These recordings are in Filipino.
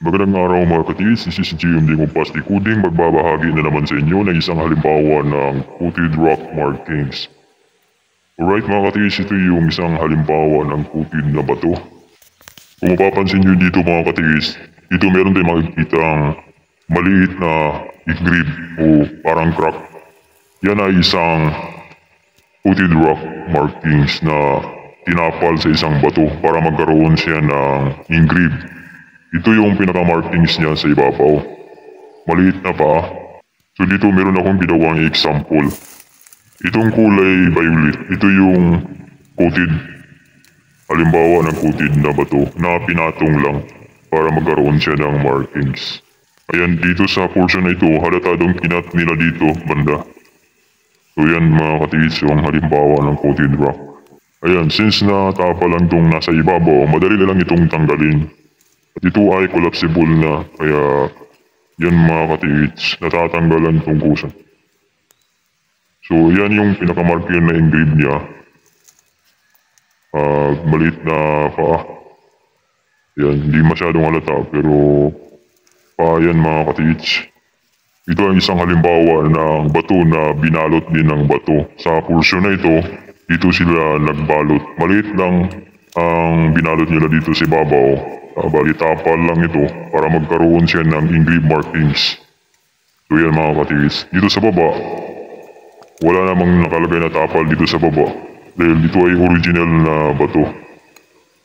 Magandang araw mga katiis, this is GMD Kumpas Tikuding magbabahagi na naman sa inyo ng isang halimbawa ng coated rock markings. Alright mga katiis, ito yung isang halimbawa ng coated na bato. Kung mapapansin nyo dito mga katiis, dito meron tayong makikitang maliit na engrave o parang crack. Yan ay isang coated rock markings na tinapal sa isang bato para magkaroon siya ng engrave. Ito yung pinaka-markings niya sa ibabaw. Maliit na pa. So dito meron akong ginawang example. Itong kulay violet, ito yung coated. Halimbawa ng coated na bato na pinatong lang para magkaroon siya ng markings. Ayan, dito sa portion na ito, halata dong kinat nila dito, banda. So yan mga katiis, yung halimbawa ng coated rock. Ayan, since natapa lang itong nasa ibabaw, madali na lang itong tanggalin. At ito ay collapsible na, kaya yan mga katiits, natatanggalan itong kusa. So yan yung pinakamarker na engrave niya. Maliit na paa. Yan, hindi masyadong halata pero paa yan mga katiits. Ito ay isang halimbawa ng bato na binalot din ng bato. Sa portion na ito, dito sila nagbalot. Maliit lang ang binalot nila dito sa ibabaw. Bali tapal lang ito para magkaroon siya ng engrave markings. So yan mga katiis. Dito sa baba, wala namang nakalagay na tapal dito sa baba. Dahil dito ay original na bato.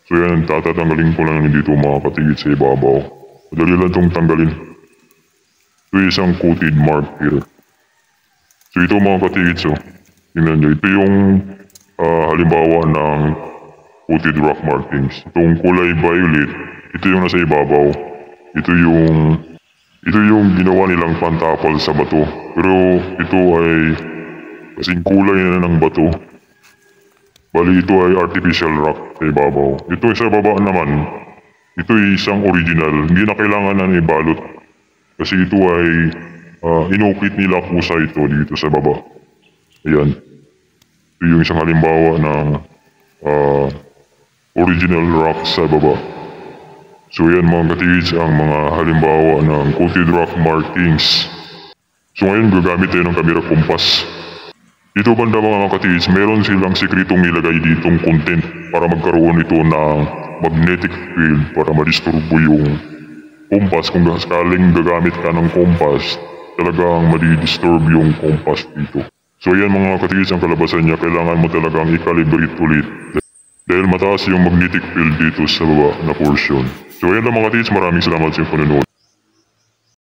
So yan, tatatanggalin ko lang dito mga katiis sa ibabaw. Madali lang itong tanggalin. Ito isang coated marker. So ito mga katiis, tingnan nyo. Ito yung halimbawa ng coated rock markings. Itong kulay violet, ito yung nasa ibabaw. Ito yung ginawa nilang pantapal sa bato. Pero ito ay kasing kulay na ng bato. Bali ito ay artificial rock sa ibabaw. Ito sa baba naman, ito ay isang original. Hindi na kailangan na ibalot. Kasi ito ay inukit nila kusa ito dito sa baba. Ayan. Ito yung isang halimbawa ng original rock sa baba. So yan mga katiis ang mga halimbawa ng coated rock markings. So ngayon gagamit tayo ng camera compass. Dito banda mga katiis, meron silang sekretong nilagay ditong content para magkaroon ito ng magnetic field para madisturbo yung compass. Kung sakaling gagamit ka ng compass, talagang madidisturb yung compass dito. So yan mga katiis ang kalabasan niya, kailangan mo talagang i-calibrate ulit. Dahil mataas yung magnetic field dito sa baba na portion. So ayan lang mga katiis, maraming salamat sa panonood.